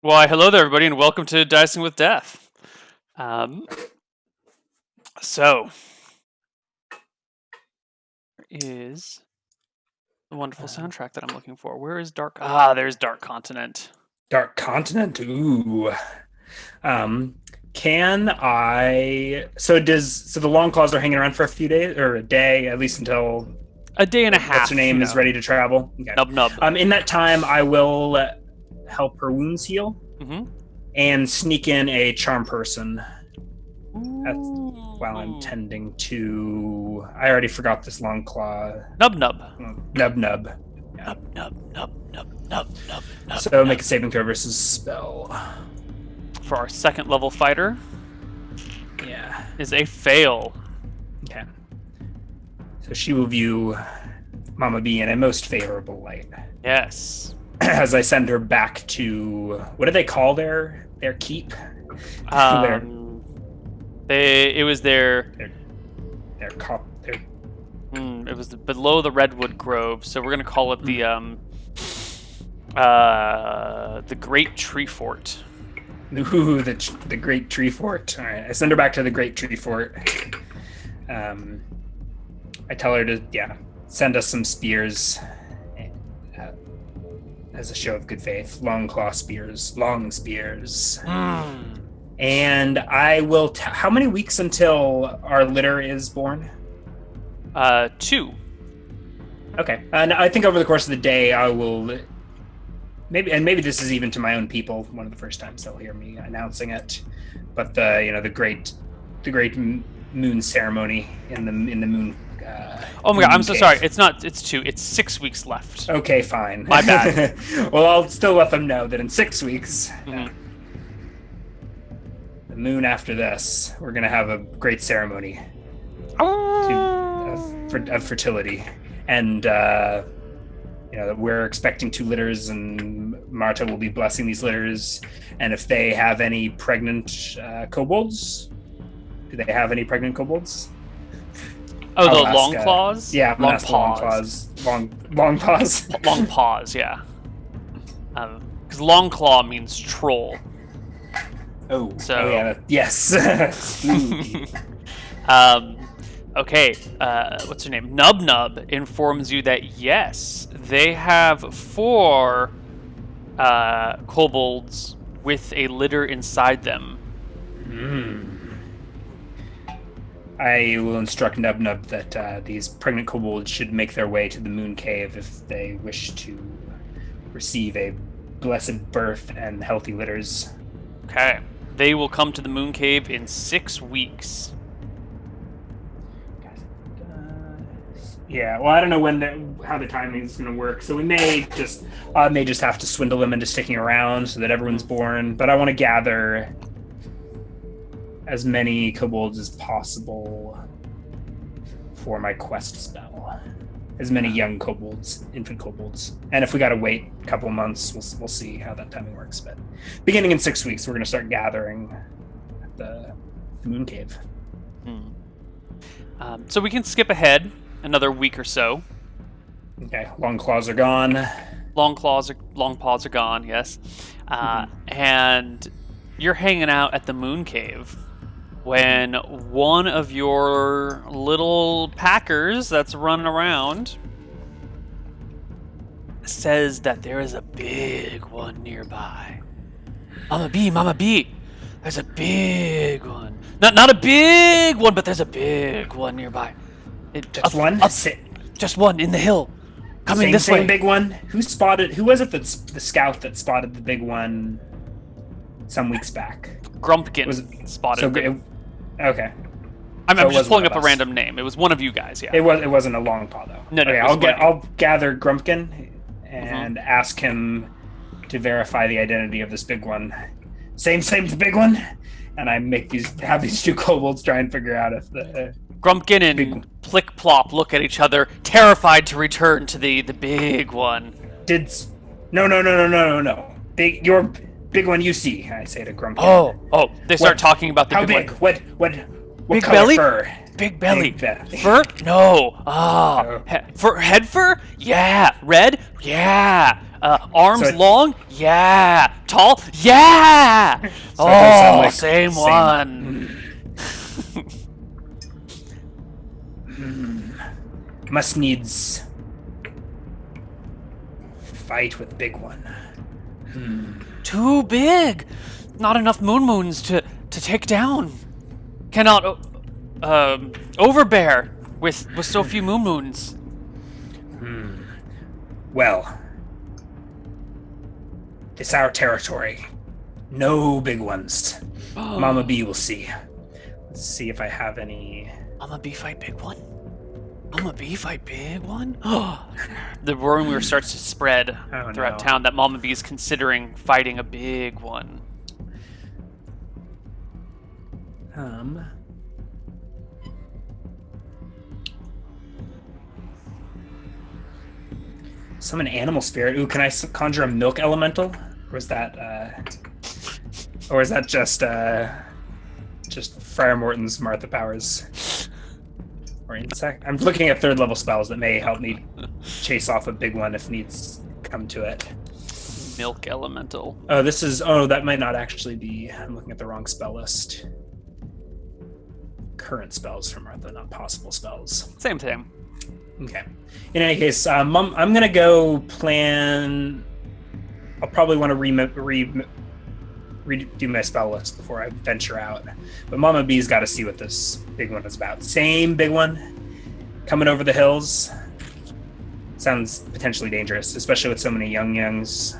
Why, hello there, everybody, and welcome to Dicing with Death. Um, so, is the wonderful soundtrack that I'm looking for. Where is Dark? There's Dark Continent. Dark Continent. Ooh. Can I? So the long claws are hanging around for a few days or a day, at least until A day and a what's half. her name is ready to travel. Okay. Nub nub. In that time, I will help her wounds heal Mm-hmm. and sneak in a charm person while I'm Ooh. tending to. I already forgot this long claw. Nub nub. Nub nub. Nub nub nub nub nub nub. So make a saving throw versus spell. For our second level fighter. Yeah. Is a fail. Okay. So she will view Mama B in a most favorable light. Yes. As I send her back to what do they call their keep? It was their it was below the Redwood Grove, so we're gonna call it the Great Tree Fort. Ooh, the Great Tree Fort. All right, I send her back to the Great Tree Fort. I tell her to send us some spears as a show of good faith. Long claw spears, long spears. And I will. How many weeks until our litter is born? 2. Okay, and I think over the course of the day, I will maybe this is even to my own people. One of the first times they'll hear me announcing it, but the great moon ceremony in the moon. Oh my god, I'm so sorry. It's not. It's 2. It's 6 weeks left. Okay, fine. My bad. Well, I'll still let them know that in 6 weeks, the moon after this, we're gonna have a great ceremony of fertility, and we're expecting 2 litters, and Marta will be blessing these litters. And if they have any pregnant kobolds, do they have any pregnant kobolds? Oh, the long claws? Yeah, long paws. Long paws. Long paws, yeah. Because long claw means troll. Oh, so yeah, yes. Okay, what's her name? Nub Nub informs you that yes, they have 4 kobolds with a litter inside them. I will instruct Nub Nub that these pregnant kobolds should make their way to the moon cave if they wish to receive a blessed birth and healthy litters. Okay. They will come to the moon cave in 6 weeks. Yeah, well, I don't know how the timing is going to work, so we may just have to swindle them into sticking around so that everyone's born. But I want to gather as many kobolds as possible for my quest spell. As many young kobolds, infant kobolds, and if we got to wait a couple months, we'll see how that timing works. But beginning in 6 weeks, we're going to start gathering at the moon cave. So we can skip ahead another week or so. Okay, long claws are gone. Long paws are gone. Yes, and you're hanging out at the moon cave when one of your little packers that's running around says that there is a big one nearby. Mama B, there's a big one. Not a big one, but there's a big one nearby. Just one? Just one in the hill. Coming this way. Same big one? Who was it that's the scout that spotted the big one some weeks back? Grumpkin spotted it. Okay. I'm just pulling up a random name. It was one of you guys, yeah. It wasn't a long paw though. No. Okay, I'll gather Grumpkin and ask him to verify the identity of this big one. Same the big one? And I have these 2 kobolds try and figure out if the Grumpkin and Plick Plop look at each other, terrified to return to the big one. No. Your big one you see, I say to Grumpkin. Oh, they start talking about the how big big? one. What Big color belly? fur? Big belly. Big belly. Fur? No. Oh. Head fur? Yeah. Red? Yeah. Arms So long? Yeah. Tall? Yeah. So it does sound Oh, like same one. Must needs fight with big one. Too big. Not enough moons to take down. Cannot overbear with so few moons. Well, it's our territory. No big ones. Mama B will see. Let's see if I have any. Mama B fight big one. Mama B fight big one. The rumor starts to spread throughout town that Mama B is considering fighting a big one. Summon animal spirit. Ooh, can I conjure a milk elemental? Or is that just Friar Morton's Martha Powers? Or insect? I'm looking at 3rd level spells that may help me chase off a big one if needs come to it. Milk elemental. Oh, that might not actually be. I'm looking at the wrong spell list. Current spells from Martha, not possible spells. Same thing. Okay. In any case, I'm gonna go plan. I'll probably want to redo my spell list before I venture out. But Mama B's got to see what this big one is about. Same big one coming over the hills. Sounds potentially dangerous, especially with so many youngs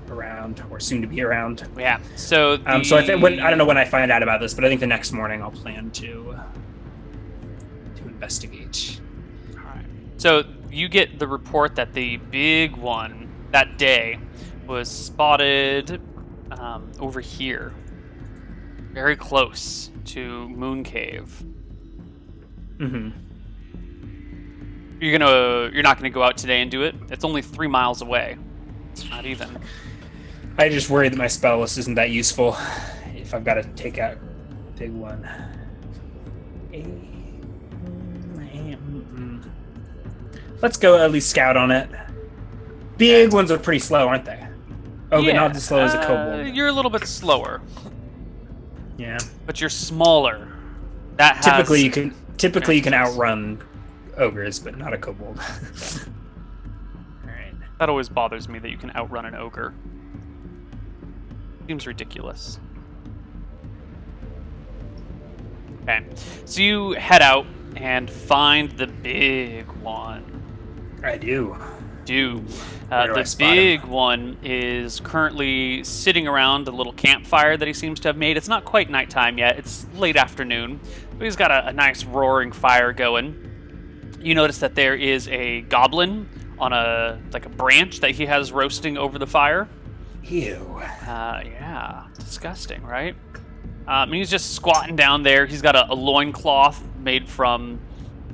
around or soon to be around. Yeah. So I think I don't know when I find out about this, but I think the next morning I'll plan to investigate. All right. So you get the report that the big one that day was spotted over here, very close to Moon Cave. You're not gonna go out today and do it. It's only 3 miles away. Not even. I just worry that my spell list isn't that useful if I've got to take out a big one. Let's go at least scout on it. Big ones are pretty slow, aren't they? Oh, yeah, but not as slow as a kobold. You're a little bit slower. Yeah. But you're smaller. That typically you can outrun ogres, but not a kobold. Alright. That always bothers me that you can outrun an ogre. Seems ridiculous. Okay. So you head out and find the big one. I do. The big one is currently sitting around a little campfire that he seems to have made. It's not quite nighttime yet. It's late afternoon. But he's got a nice roaring fire going. You notice that there is a goblin on a branch that he has roasting over the fire. Ew. Yeah. Disgusting, right? And he's just squatting down there. He's got a loincloth made from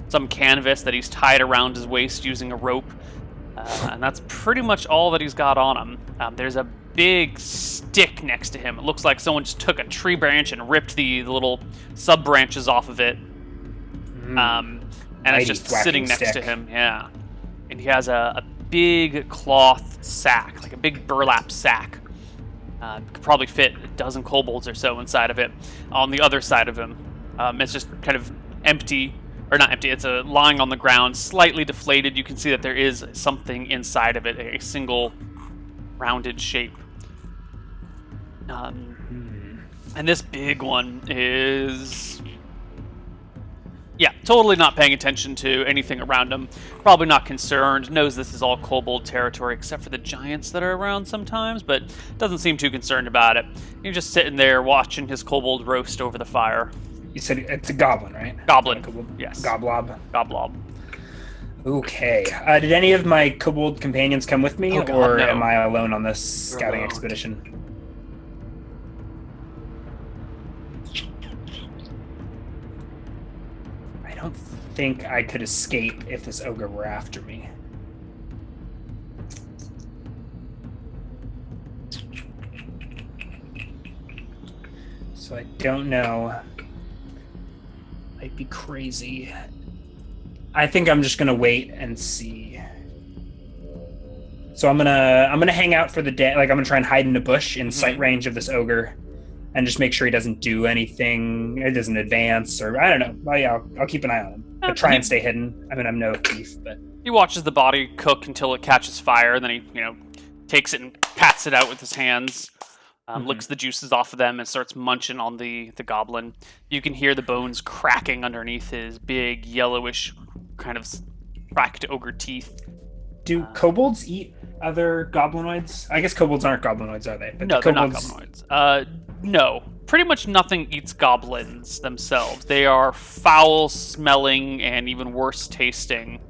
some canvas that he's tied around his waist using a rope. And that's pretty much all that he's got on him. There's a big stick next to him. It looks like someone just took a tree branch and ripped the little sub-branches off of it. And it's just sitting next to him, yeah. And he has a big cloth sack, like a big burlap sack. Could probably fit a dozen kobolds or so inside of it. On the other side of him, it's just kind of empty. Or not empty, it's lying on the ground, slightly deflated. You can see that there is something inside of it, a single rounded shape. And this big one is... yeah, totally not paying attention to anything around him. Probably not concerned, knows this is all kobold territory, except for the giants that are around sometimes, but doesn't seem too concerned about it. He's just sitting there watching his kobold roast over the fire. You said it's a goblin, right? Goblin, yes. Goblob. Goblob. Okay. Did any of my kobold companions come with me, or no. am I alone on this scouting expedition? I don't think I could escape if this ogre were after me. So I don't know. might be crazy. I think I'm just gonna wait and see. So I'm gonna hang out for the day. Like, I'm gonna try and hide in a bush in sight range of this ogre, and just make sure he doesn't do anything. It doesn't advance, or I don't know. Well, yeah, I'll keep an eye on him, but try and stay hidden. I mean, I'm no thief, but he watches the body cook until it catches fire, and then he, takes it and pats it out with his hands, licks the juices off of them, and starts munching on the goblin. You can hear the bones cracking underneath his big yellowish, kind of cracked ogre teeth. Do kobolds eat other goblinoids? I guess kobolds aren't goblinoids, are they? But no, they're not goblinoids. No. Pretty much nothing eats goblins themselves. They are foul-smelling and even worse tasting.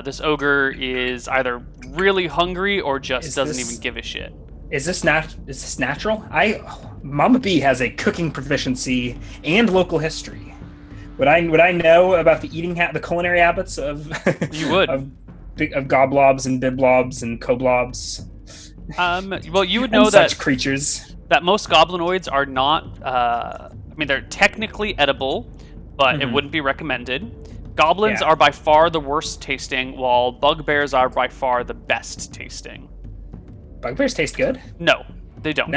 This ogre is either really hungry or just doesn't even give a shit. Is this natural? Mama B has a cooking proficiency and local history. Would I know about the the culinary habits of you would of goblobs and biblobs and koblobs? Well, you would know that such creatures. That most goblinoids are not. They're technically edible, but it wouldn't be recommended. Goblins are by far the worst tasting, while bugbears are by far the best tasting. Bugbears taste good? No, they don't.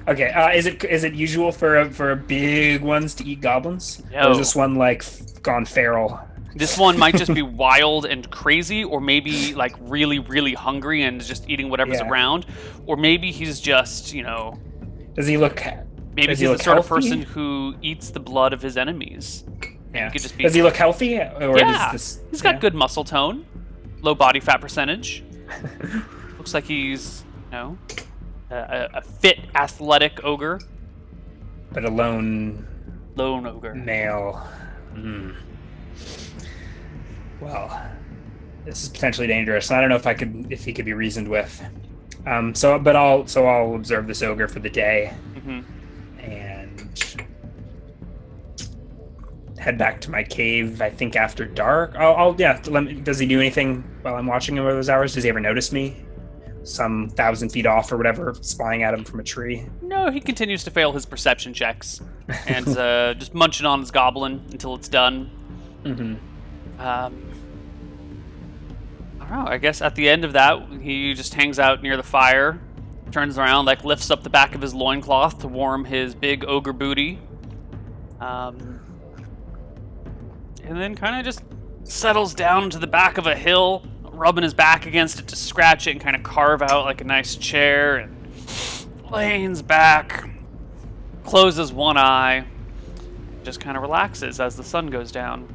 Okay. Is it usual for big ones to eat goblins? No. Or is this one like gone feral? This one might just be wild and crazy, or maybe like really, really hungry and just eating whatever's around, or maybe he's just, Does he look? Maybe he's the sort of person who eats the blood of his enemies. Yeah. He could just be, does he look healthy? Or he's got good muscle tone, low body fat percentage. Looks like he's, a fit, athletic ogre. But a lone ogre. Male. Well, this is potentially dangerous. I don't know if he could be reasoned with. So I'll observe this ogre for the day, and head back to my cave. I think after dark. Does he do anything while I'm watching him over those hours? Does he ever notice me? Some 1,000 feet off or whatever, spying at him from a tree. No, he continues to fail his perception checks and just munching on his goblin until it's done. I don't know, I guess at the end of that, he just hangs out near the fire, turns around, lifts up the back of his loincloth to warm his big ogre booty, and then kind of just settles down to the back of a hill, rubbing his back against it to scratch it and kind of carve out a nice chair, and leans back, closes one eye, just kind of relaxes as the sun goes down.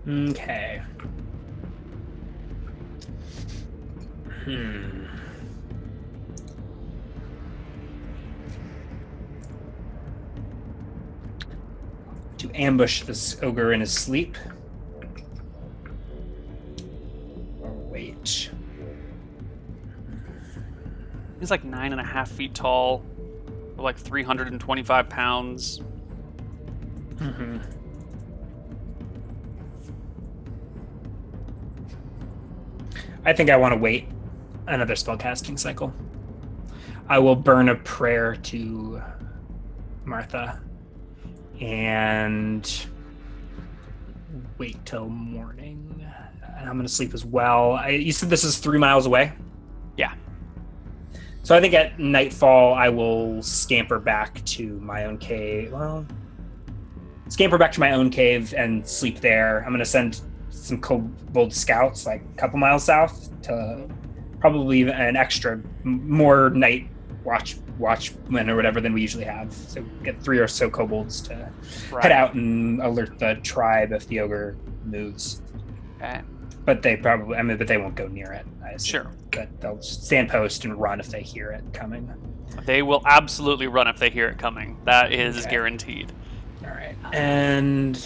Okay. To ambush this ogre in his sleep. Or wait. He's 9.5 feet tall, 325 pounds. I think I want to wait another spellcasting cycle. I will burn a prayer to Martha and wait till morning. And I'm going to sleep as well. You said this is 3 miles away? Yeah. So I think at nightfall, I will scamper back to my own cave. Well, scamper back to my own cave and sleep there. I'm going to send some kobold scouts a couple miles south to probably an extra more night watchmen or whatever than we usually have. So get 3 or so kobolds to head out and alert the tribe if the ogre moves. Okay. But they won't go near it, I assume. Sure. But they'll stand post and run if they hear it coming. They will absolutely run if they hear it coming. That is guaranteed. All right. And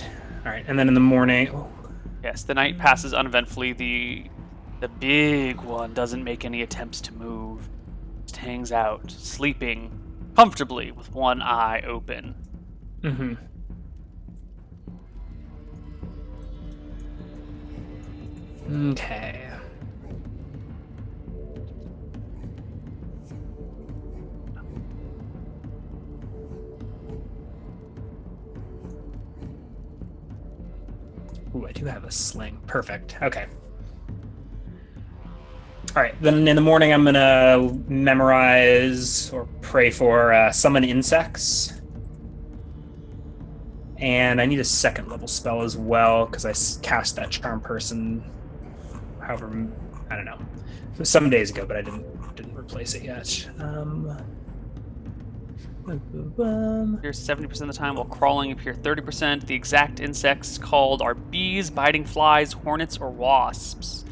then in the morning... Oh. Yes, the night passes uneventfully. The big one doesn't make any attempts to move. Just hangs out, sleeping comfortably with one eye open. Okay. Ooh, I do have a sling. Perfect. Okay. All right. Then in the morning, I'm gonna memorize or pray for summon insects. And I need a second level spell as well because I cast that charm person. However, I don't know. It was some days ago, but I didn't replace it yet. Appear 70% of the time while crawling. Appear 30%. The exact insects called are bees, biting flies, hornets, or wasps,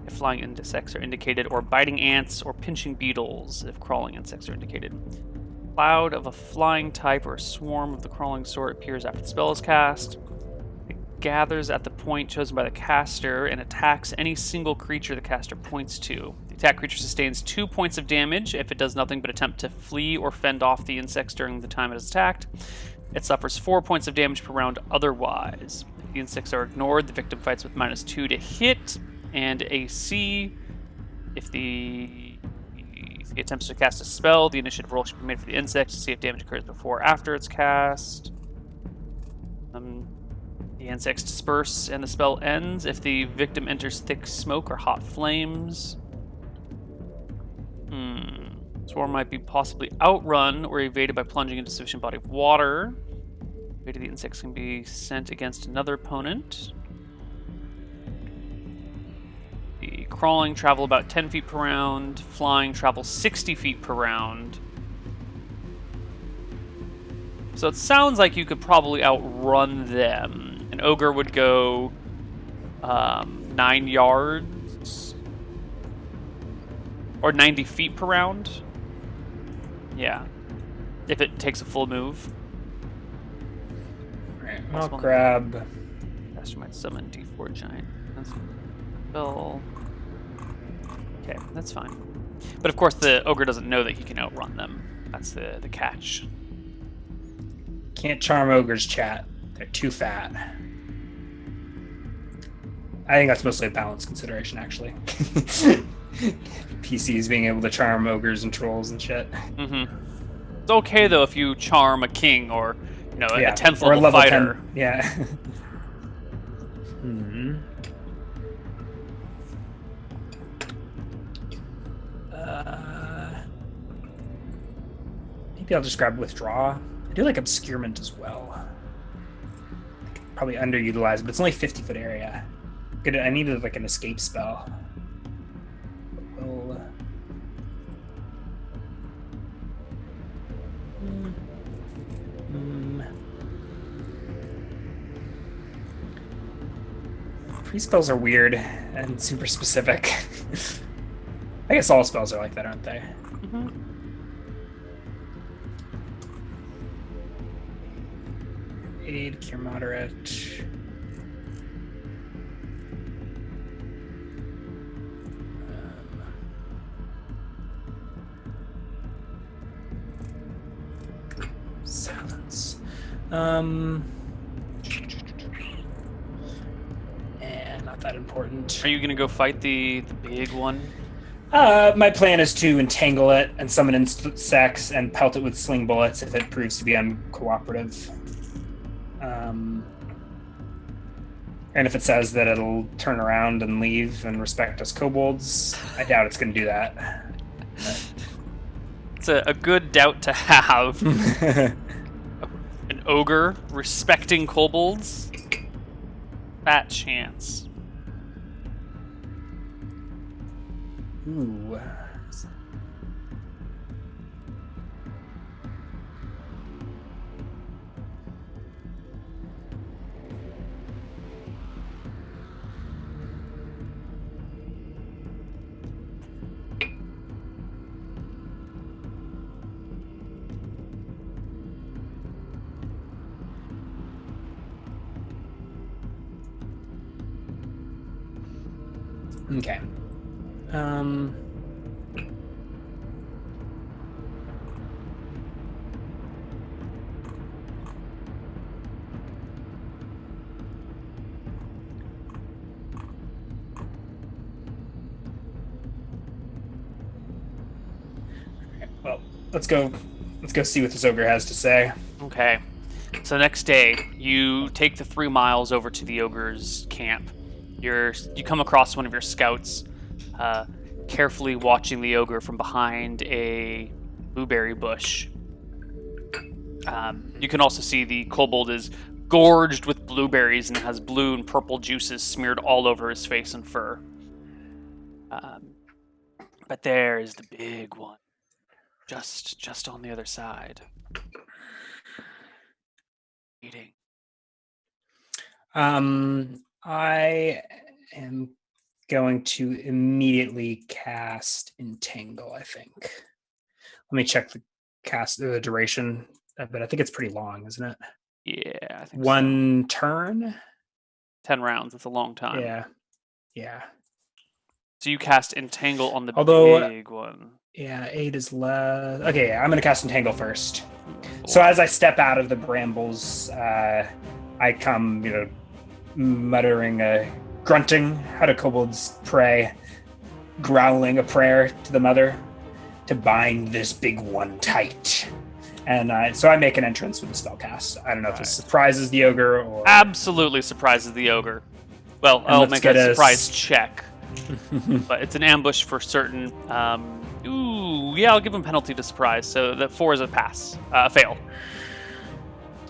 if flying insects are indicated, or biting ants or pinching beetles, if crawling insects are indicated. Cloud of a flying type or a swarm of the crawling sort appears after the spell is cast. It gathers at the point chosen by the caster and attacks any single creature the caster points to. The attack creature sustains 2 points of damage if it does nothing but attempt to flee or fend off the insects during the time it is attacked. It suffers 4 points of damage per round otherwise. If the insects are ignored, the victim fights with -2 to hit and AC. If the attempts to cast a spell, the initiative roll should be made for the insect to see if damage occurs before or after it's cast. The insects disperse and the spell ends if the victim enters thick smoke or hot flames. Swarm might be possibly outrun or evaded by plunging into sufficient body of water. Fate of the insects can be sent against another opponent. The crawling travel about 10 feet per round. Flying travel 60 feet per round. So it sounds like you could probably outrun them. An ogre would go 9 yards. Or 90 feet per round. Yeah. If it takes a full move. Alright, I'll grab... Caster might summon D4 giant. Spell. Okay, that's fine. But of course the ogre doesn't know that he can outrun them. That's the catch. Can't charm ogres, chat. They're too fat. I think that's mostly a balance consideration, actually. PCs being able to charm ogres and trolls and shit. It's okay though if you charm a king or a 10th or level fighter. 10. Yeah. Maybe I'll just grab withdraw. I do like obscurement as well. Probably underutilized, but it's only 50-foot area. Good. I needed like an escape spell. Pre-spells are weird and super specific. I guess all spells are like that, aren't they? Aid, cure moderate. Silence. Not that important. Are you gonna go fight the big one? My plan is to entangle it and summon insects and pelt it with sling bullets if it proves to be uncooperative. And if it says that it'll turn around and leave and respect us kobolds, I doubt it's going to do that. It's a good doubt to have. An ogre respecting kobolds? Fat chance. Ooh. Okay. Well, let's go see what this ogre has to say. Okay. So the next day, you take the 3 miles over to the ogre's camp. You come across one of your scouts, carefully watching the ogre from behind a blueberry bush. You can also see the kobold is gorged with blueberries and has blue and purple juices smeared all over his face and fur. But there is the big one, just on the other side, eating. I am going to immediately cast Entangle, I think. Let me check the duration, but I think it's pretty long, isn't it? Yeah, I think One turn? 10 rounds, it's a long time. Yeah. So you cast Entangle on the big one. Yeah, 8 is less. Okay, yeah, I'm going to cast Entangle first. So as I step out of the brambles, I come, muttering, grunting, how do kobolds pray, growling a prayer to the mother to bind this big one tight. And so I make an entrance with the spell cast. I don't know if this surprises the ogre or... Absolutely surprises the ogre. Well, I'll make a surprise check. But it's an ambush for certain. I'll give him penalty to surprise. So that 4 is a fail.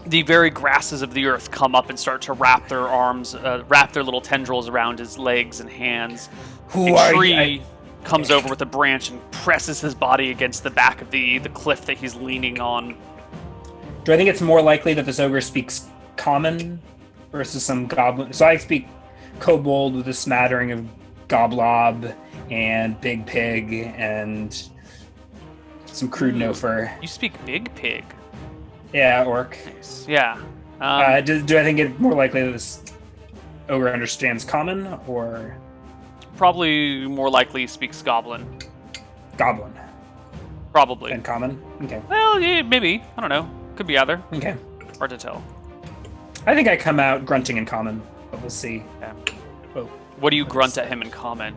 The very grasses of the earth come up and start to wrap their arms, wrap their little tendrils around his legs and hands. A tree comes over with a branch and presses his body against the back of the cliff that he's leaning on. Do I think it's more likely that this ogre speaks common versus some goblin? So I speak kobold with a smattering of goblob and big pig and some crude no-fur. You speak big pig. Yeah, orc. Nice. Yeah. Do I think it more likely that this ogre understands common or... Probably more likely speaks goblin. Goblin. Probably. And common? Okay. Well, yeah, maybe. I don't know. Could be either. Okay. Hard to tell. I think I come out grunting in common, but we'll see. Yeah. Whoa. What do you grunt at him in common?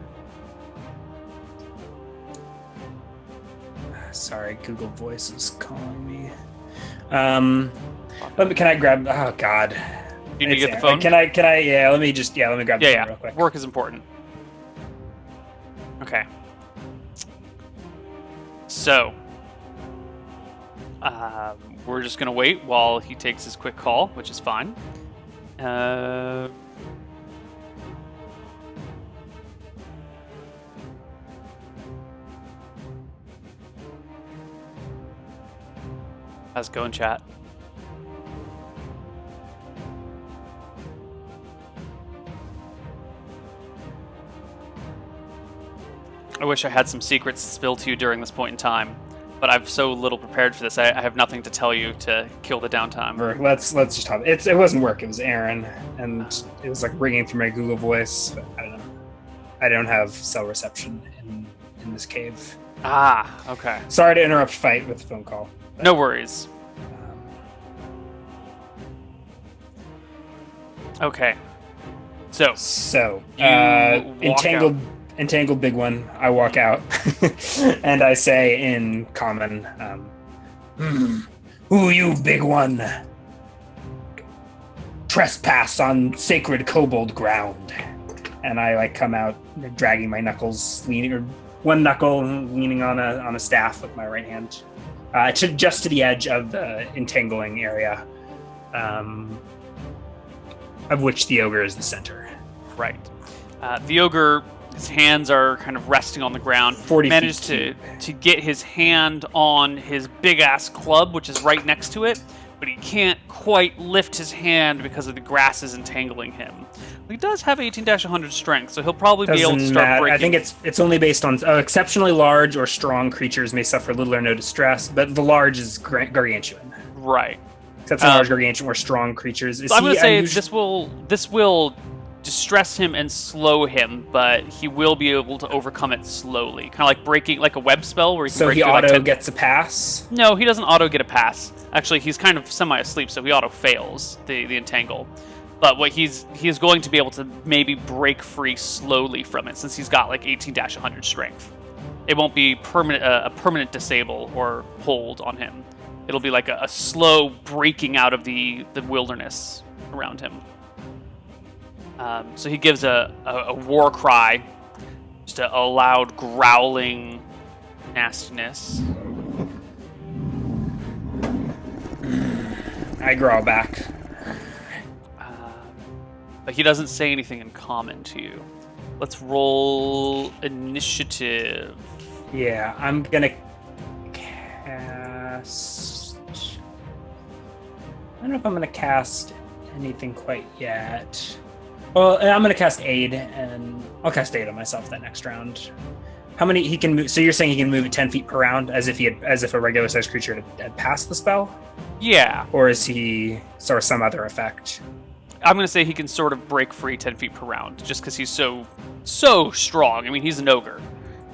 Sorry, Google Voice is calling me. Can I grab... Oh, God. You need to get the phone? Can I... Yeah, let me grab the phone real quick. Work is important. Okay. So, we're just going to wait while he takes his quick call, which is fine. How's it going, chat? I wish I had some secrets to spill to you during this point in time, but I've so little prepared for this. I have nothing to tell you to kill the downtime. Let's just talk. It wasn't work. It was Aaron, and it was like ringing through my Google Voice. But I don't know. I don't have cell reception in this cave. Ah, okay. Sorry to interrupt fight with the phone call. But, no worries. Okay. So entangled big one. I walk out and I say in common, "Who you, big one? Trespass on sacred kobold ground." And I come out dragging my knuckles, one knuckle leaning on a staff with my right hand, just to the edge of the entangling area, of which the ogre is the center. Right. The ogre, his hands are kind of resting on the ground. 40 managed to get his hand on his big-ass club, which is right next to it, but he can't quite lift his hand because of the grasses entangling him. He does have 18-100 strength, so he'll probably be able to start breaking. I think it's only based on exceptionally large or strong creatures may suffer little or no distress, but the large is gargantuan. Right. Exceptionally large, gargantuan, or strong creatures. So I'm going to say this will distress him and slow him, but he will be able to overcome it slowly. Kind of like breaking, like a web spell where he can break through. So he auto gets a pass? No, he doesn't auto get a pass. Actually, he's kind of semi-asleep, so he auto fails the entangle. But what he is going to be able to maybe break free slowly from it, since he's got like 18-100 strength. It won't be a permanent disable or hold on him. it'll be like a slow breaking out of the wilderness around him. So he gives a war cry, just a loud growling nastiness. I growl back. But he doesn't say anything in common to you. Let's roll initiative. Yeah, I'm gonna cast... I don't know if I'm gonna cast anything quite yet. Well, I'm gonna cast Aid, and I'll cast Aid on myself that next round. How many he can move? So you're saying he can move it 10 feet per round, as if a regular sized creature had passed the spell? Yeah. Or is he sort of some other effect? I'm going to say he can sort of break free 10 feet per round, just because he's so strong. I mean, he's an ogre.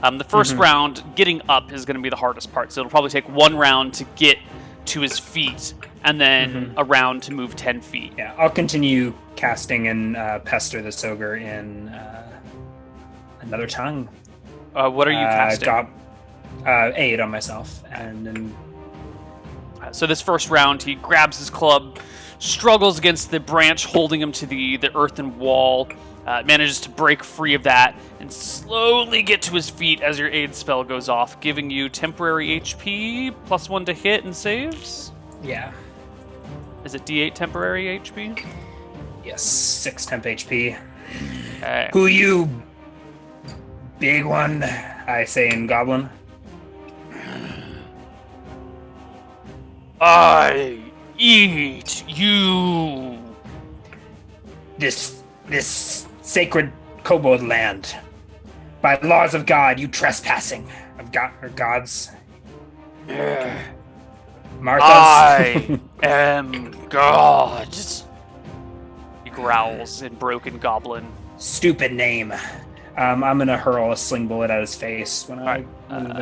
The first round, getting up is going to be the hardest part. So it'll probably take one round to get to his feet, and then a round to move 10 feet. Yeah, I'll continue casting and pester this ogre in another tongue. What are you casting? Aid on myself. And then... So this first round, he grabs his club, struggles against the branch holding him to the earthen wall, manages to break free of that, and slowly get to his feet as your aid spell goes off, giving you temporary HP, +1 to hit and saves? Yeah. Is it D8 temporary HP? Yes, 6 temp HP. Okay. Who you, big one? I say in Goblin. I eat you. This sacred kobold land. By laws of God, you trespassing of God or gods. Martha's. I am God. He growls in broken goblin. Stupid name. I'm gonna hurl a sling bullet at his face when the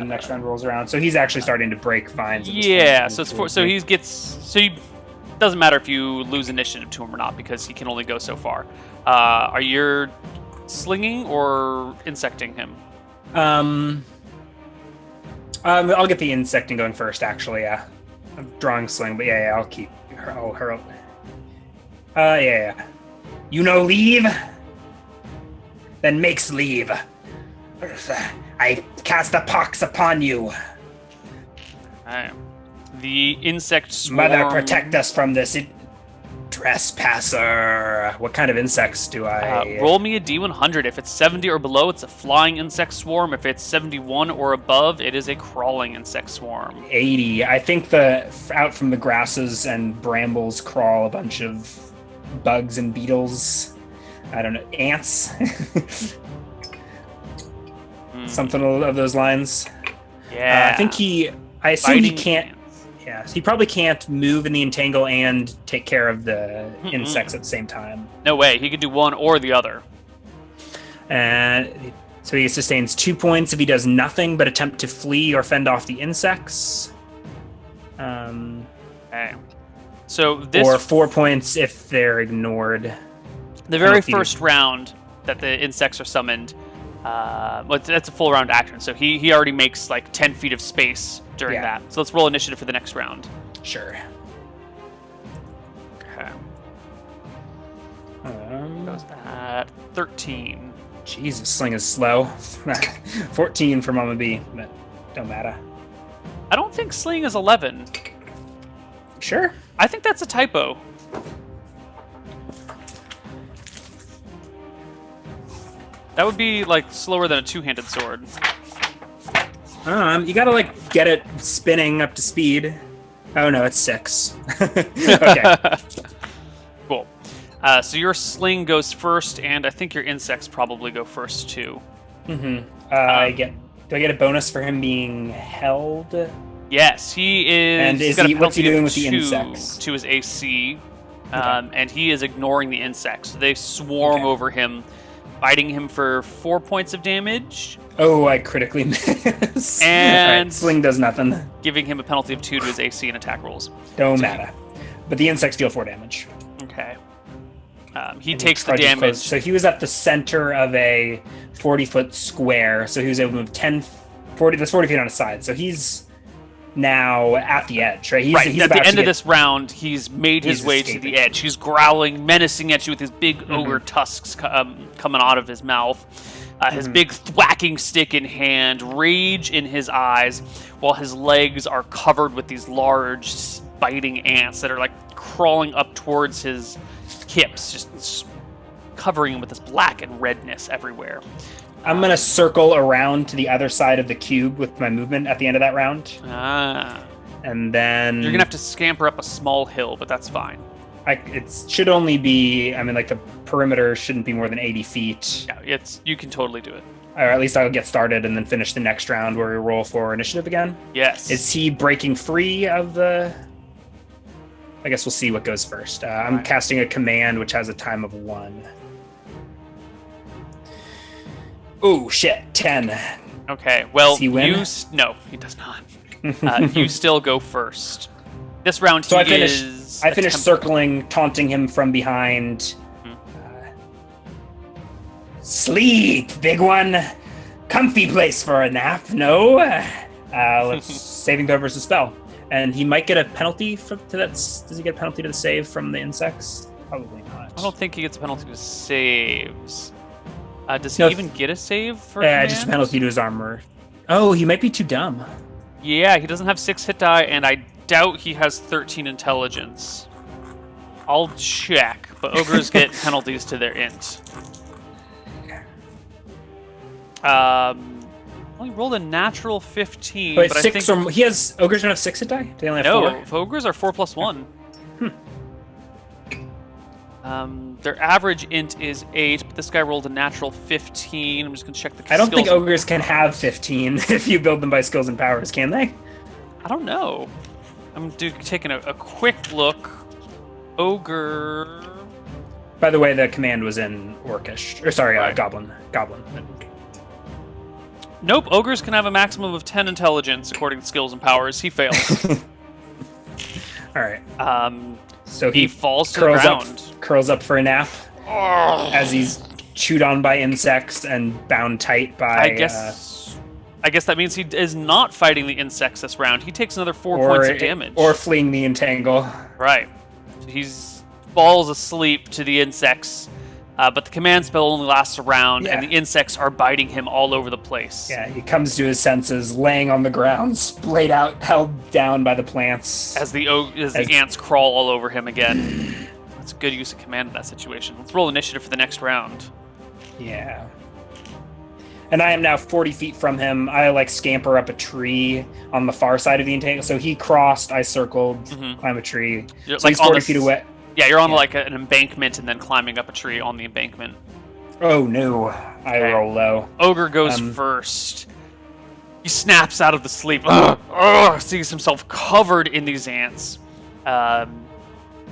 next round rolls around. So he's actually starting to break vines. Yeah, so he doesn't matter if you lose initiative to him or not because he can only go so far. Are you slinging or insecting him? I'll get the insecting going first. Actually, yeah, I'm drawing sling, but yeah, I'll hurl. Yeah. You know, leave. Then makes leave. I cast a pox upon you. Right. The insect swarm... Mother, protect us from this trespasser. What kind of insects do I... roll me a D100. If it's 70 or below, it's a flying insect swarm. If it's 71 or above, it is a crawling insect swarm. 80. I think out from the grasses and brambles crawl a bunch of bugs and beetles. I don't know, ants? Something of those lines. Yeah. I assume he can't... Ants. Yeah, so he probably can't move in the entangle and take care of the insects at the same time. No way, he could do one or the other. And so he sustains 2 points if he does nothing but attempt to flee or fend off the insects. Okay. So this... Or 4 points if they're ignored. The very first round that the insects are summoned, that's a full round action, so he already makes like 10 feet of space during that. So let's roll initiative for the next round. Sure. Okay. Goes at 13. Jesus, sling is slow. 14 for Mama B, but don't matter. I don't think sling is 11. Sure. I think that's a typo. That would be, like, slower than a two-handed sword. You gotta, like, get it spinning up to speed. Oh, no, it's 6. Okay. Cool. So your sling goes first, and I think your insects probably go first, too. Do I get a bonus for him being held? Yes, he is... And what's he doing with the insects? To his AC, and he is ignoring the insects. They swarm over him, biting him for 4 points of damage. Oh, I critically miss. And sling does nothing. Giving him a penalty of 2 to his AC and attack rolls. Don't matter. But the insects deal 4 damage. Okay. He takes the damage. Close. So he was at the center of a 40-foot square, so he was able to move 40 feet on his side. So he's now at the edge, right? He's at the end of this round, he's made his way to the edge. He's growling, menacing at you with his big ogre tusks coming out of his mouth. His big thwacking stick in hand, rage in his eyes, while his legs are covered with these large biting ants that are like crawling up towards his hips, just covering him with this black and redness everywhere. I'm going to circle around to the other side of the cube with my movement at the end of that round. And then... You're going to have to scamper up a small hill, but that's fine. It should only be... I mean, like, the perimeter shouldn't be more than 80 feet. Yeah, you can totally do it. Or at least I'll get started and then finish the next round where we roll for initiative again. Yes. Is he breaking free of the... I guess we'll see what goes first. I'm casting a command which has a time of 1. Ooh, shit, 10. Okay, well, does he win? No, he does not. You still go first. This round, so I finished circling, taunting him from behind. Sleep, big one. Comfy place for a nap, no? Let's saving throw versus spell. And he might get a penalty to that. Does he get a penalty to the save from the insects? Probably not. I don't think he gets a penalty to saves. Does he even get a save for command? Just a penalty to his armor. Oh, he might be too dumb. Yeah, he doesn't have 6 hit die, and I doubt he has 13 intelligence. I'll check, but ogres get penalties to their int. Well, he rolled a natural 15, but I think... he has... Ogres don't have 6 hit die? Do they only have 4? Ogres are 4 plus 1. Their average int is 8, but this guy rolled a natural 15. I'm just going to check the I don't think ogres can have 15 if you build them by skills and powers, can they? I don't know. I'm taking a quick look. Ogre... By the way, the command was in Orcish. Or sorry, Goblin. Nope, ogres can have a maximum of 10 intelligence according to skills and powers. He fails. All right. So he falls to the ground. Curls up for a nap as he's chewed on by insects and bound tight by... I guess that means he is not fighting the insects this round. He takes another 4 points of damage. Or fleeing the entangle. Right. He's falls asleep to the insects, but the command spell only lasts a round, and the insects are biting him all over the place. Yeah, he comes to his senses, laying on the ground, splayed out, held down by the plants. As the ants crawl all over him again. That's a good use of command in that situation. Let's roll initiative for the next round. Yeah. And I am now 40 feet from him. I scamper up a tree on the far side of the entangle. So he crossed, I circled, climb a tree. So he's 40 feet away. Yeah, you're on an embankment and then climbing up a tree on the embankment. Oh no, I roll low. Ogre goes first. He snaps out of the sleep, sees himself covered in these ants.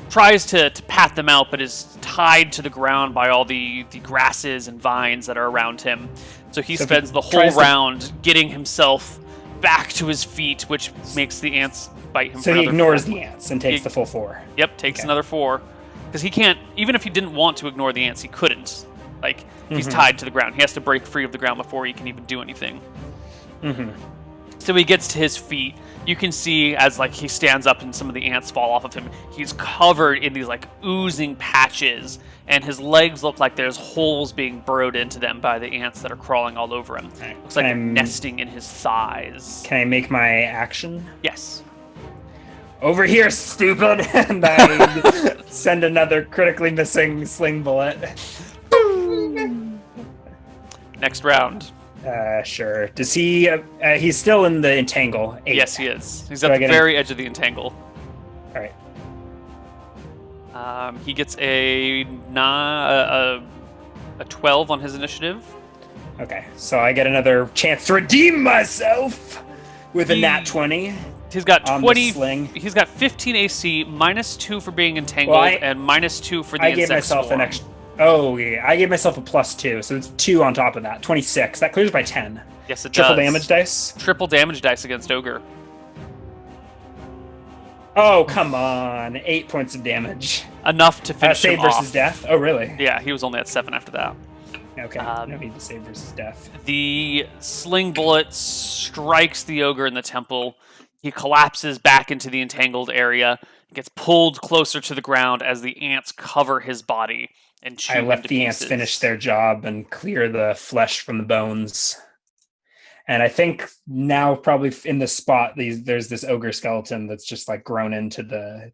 Tries to pat them out, but is tied to the ground by all the grasses and vines that are around him. So he spends the whole round getting himself back to his feet, which makes the ants bite him. So he ignores the ants and takes the full 4. Yep, takes another 4. Because he can't, even if he didn't want to ignore the ants, he couldn't. He's tied to the ground. He has to break free of the ground before he can even do anything. So he gets to his feet. You can see as he stands up and some of the ants fall off of him. He's covered in these oozing patches, and his legs look like there's holes being burrowed into them by the ants that are crawling all over him. Looks like they're nesting in his thighs. Can I make my action? Yes. Over here, stupid! And I send another critically missing sling bullet. Next round. Sure. Does he... he's still in the entangle. 8. Yes, he is. He's at the very edge of the entangle. All right. He gets a 12 on his initiative. Okay, so I get another chance to redeem myself with a nat 20. He's got 20. He's got 15 AC, -2 for being entangled, and -2 for the insect gave myself swarm. an extra... Oh, yeah. I gave myself a +2, so it's 2 on top of that. 26. That clears by 10. Yes, it Triple does. damage dice? Triple damage dice against Ogre. Oh, come on. 8 points of damage. Enough to finish him save versus death? Oh, really? Yeah, he was only at 7 after that. Okay, no need to save versus death. The sling bullet strikes the Ogre in the temple. He collapses back into the entangled area, gets pulled closer to the ground as the ants cover his body and chew I him let to the ants pieces. finish their job and clear the flesh from the bones. And I think now, probably in the spot, there's this ogre skeleton that's just like grown into the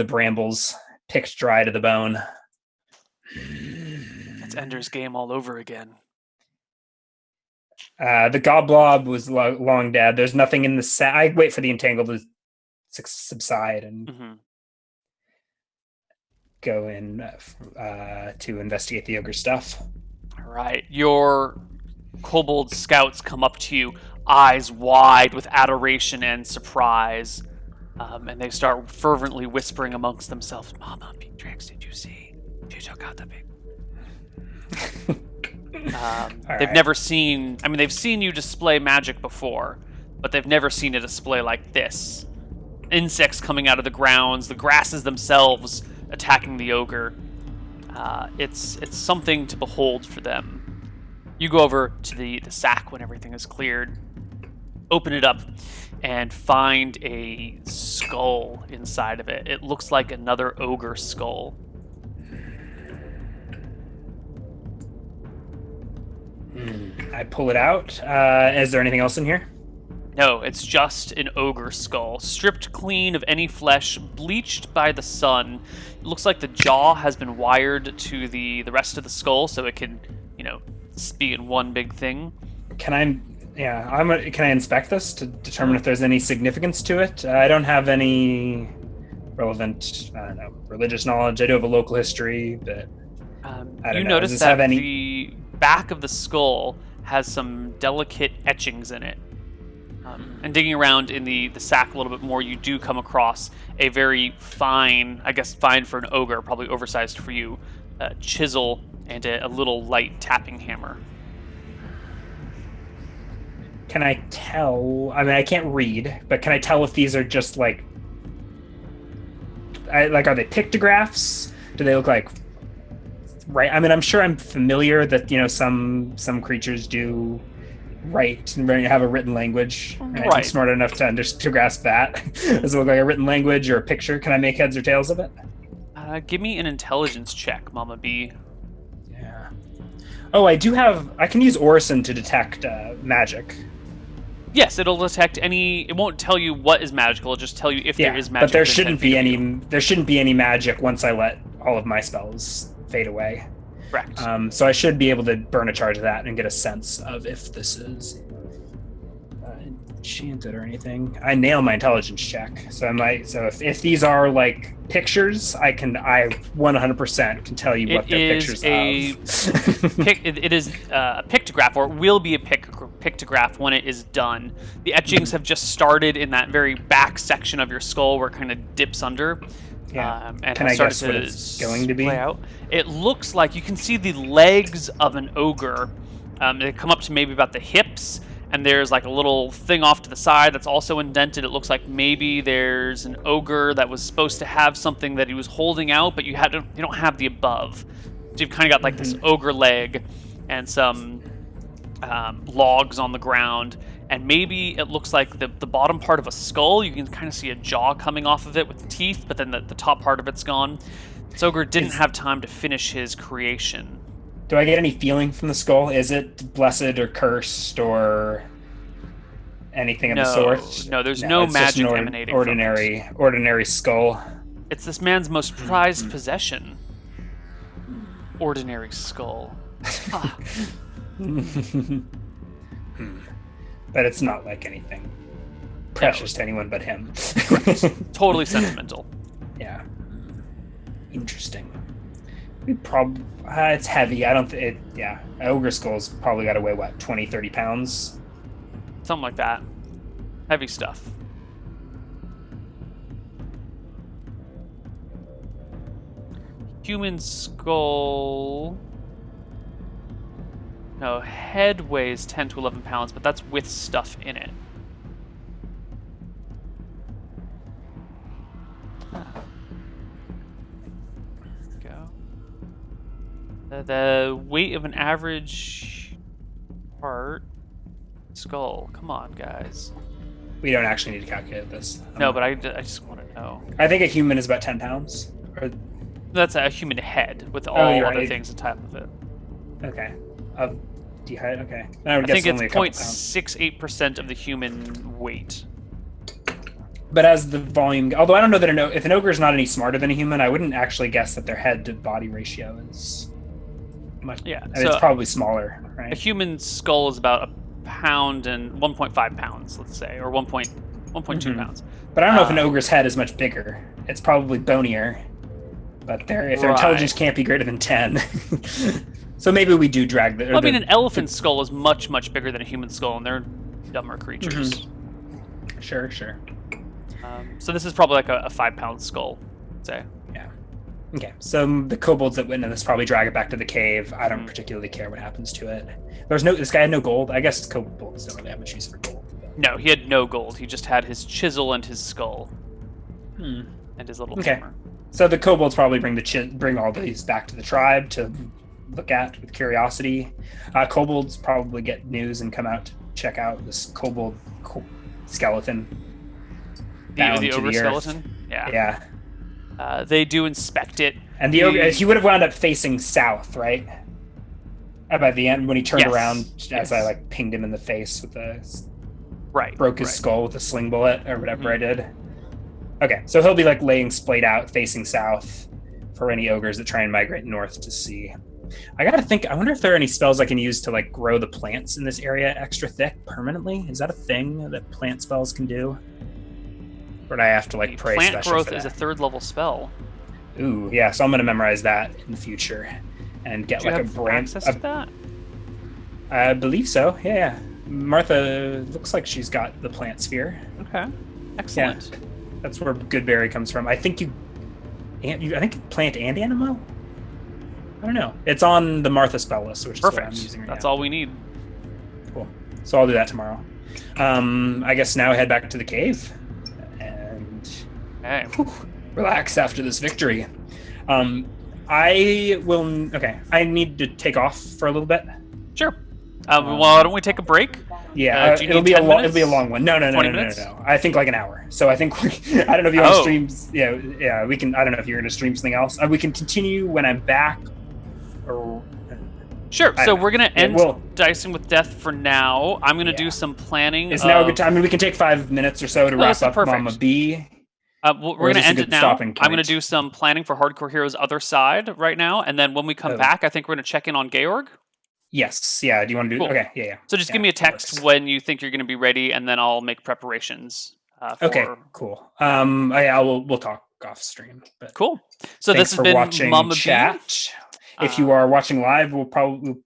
brambles, picked dry to the bone. It's Ender's Game all over again. The goblob was long dead. There's nothing in the sack. I wait for the entangle to subside and go in to investigate the ogre stuff. All right, your kobold scouts come up to you, eyes wide with adoration and surprise, and they start fervently whispering amongst themselves, "Mama, Beatrix, did you see? She took out the big..." They've never seen... I mean, they've seen you display magic before, but they've never seen a display like this. Insects coming out of the grounds, the grasses themselves attacking the ogre. It's something to behold for them. You go over to the sack when everything is cleared, open it up, and find a skull inside of it. It looks like another ogre skull. I pull it out. Is there anything else in here? No, it's just an ogre skull, stripped clean of any flesh, bleached by the sun. It looks like the jaw has been wired to the rest of the skull, so it can, be in one big thing. Can I inspect this to determine if there's any significance to it? I don't have any relevant, religious knowledge. I do have a local history, but I don't know. Notice that the back of the skull has some delicate etchings in it. And digging around in the sack a little bit more, you do come across a very fine, I guess fine for an ogre, probably oversized for you, chisel and a little light tapping hammer. Can I tell? I mean, I can't read, but can I tell if these are just are they pictographs? Do they look like... Right. I mean, I'm sure I'm familiar that some creatures do write and have a written language. Right. I'm smart enough to grasp that. Does it look like a written language or a picture? Can I make heads or tails of it? Give me an intelligence check, Mama B. Yeah. Oh, I can use Orison to detect magic. Yes, it'll detect any. It won't tell you what is magical. It'll just tell you if there is magic. But there shouldn't be any. There shouldn't be any magic once I let all of my spells fade away. Correct. So I should be able to burn a charge of that and get a sense of if this is enchanted or anything. I nail my intelligence check, so if these are like pictures, I 100% can tell you what they're pictures of. It is a pictograph, or it will be a pictograph when it is done. The etchings have just started in that very back section of your skull where it kind of dips under. Yeah. And can I guess what it's going to be? Out. It looks like you can see the legs of an ogre. They come up to maybe about the hips, and there's like a little thing off to the side that's also indented. It looks like maybe there's an ogre that was supposed to have something that he was holding out, but you don't have the above. So you've kind of got like this ogre leg and some logs on the ground. And maybe it looks like the bottom part of a skull. You can kind of see a jaw coming off of it with teeth, but then the top part of it's gone. This ogre didn't have time to finish his creation. Do I get any feeling from the skull? Is it blessed or cursed or anything of the sort? No, there's no magic emanating from it. Ordinary skull. It's this man's most prized possession. Ordinary skull. But it's not like anything precious to anyone but him. Totally sentimental. Yeah. Interesting. It's heavy. I don't think an ogre skull's probably got to weigh 20, 30 pounds. Something like that. Heavy stuff. Human skull. No, head weighs 10 to 11 pounds, but that's with stuff in it. Go. The weight of an average heart skull. Come on, guys. We don't actually need to calculate this. No, but I just want to know. I think a human is about 10 pounds. Or... That's a human head with all you're other right. things on top of it. Okay. Okay. I think it's 0.68% of the human weight. But as the volume, although I don't know that if an ogre is not any smarter than a human, I wouldn't actually guess that their head to body ratio is much. Yeah, so it's probably smaller, right? A human skull is about a pound and 1.5 pounds, let's say, or 1.2 pounds. But I don't know if an ogre's head is much bigger. It's probably bonier. But if their intelligence can't be greater than 10. So maybe we do drag the... Well, I mean, an elephant skull is much, much bigger than a human skull, and they're dumber creatures. Sure. So this is probably like a 5-pound skull, I'd say. Yeah. Okay, so the kobolds that witness this probably drag it back to the cave. I don't particularly care what happens to it. This guy had no gold. I guess kobolds don't really have much use for gold. No, he had no gold. He just had his chisel and his skull. And his little hammer. So the kobolds probably bring all these back to the tribe to look at with curiosity. Kobolds probably get news and come out to check out this kobold skeleton. The ogre skeleton? Yeah. They do inspect it. And the ogre, he would have wound up facing south, right? By the end, when he turned around, as I like pinged him in the face with broke his skull with a sling bullet or whatever I did. Okay, so he'll be like laying splayed out, facing south for any ogres that try and migrate north to see. I gotta think. I wonder if there are any spells I can use to like grow the plants in this area extra thick permanently. Is that a thing that plant spells can do? Or do I have to like pray special? Plant growth is a 3rd level spell. Ooh, yeah. So I'm gonna memorize that in the future and get like a branch. Access to that? I believe so. Yeah. Martha looks like she's got the plant sphere. Okay. Excellent. Yeah. That's where Goodberry comes from. I think I think plant and animal. I don't know. It's on the Martha spell list, which is what I'm using right now. That's all we need. Cool. So I'll do that tomorrow. I guess now head back to the cave and relax after this victory. I need to take off for a little bit. Sure. Well, why don't we take a break? Yeah, it'll be a long one. No. I think like an hour. So I think I don't know if you want to stream. Yeah, we can. I don't know if you're going to stream something else. We can continue when I'm back. Sure. So we're going to end Dicing with Death for now. I'm going to do some planning. Is now a good time? I mean, we can take 5 minutes or so to wrap up Mama B. We're going to end it now. I'm going to do some planning for Hardcore Heroes' other side right now, and then when we come back, I think we're going to check in on Georg. Yes. Yeah. Do you want to do? Cool. Okay. Yeah. So just give me a text when you think you're going to be ready, and then I'll make preparations. Okay. Cool. We'll talk off stream. But cool. So this has been watching Mama chat. If you are watching live, we'll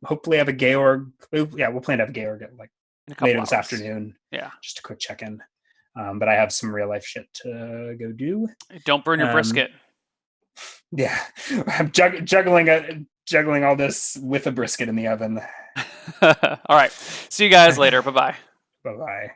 hopefully have a Georg. Yeah, we'll plan to have a Georg at like later this afternoon. Yeah. Just a quick check in. But I have some real life shit to go do. Don't burn your brisket. Yeah, I'm juggling all this with a brisket in the oven. All right. See you guys later. Bye-bye. Bye-bye.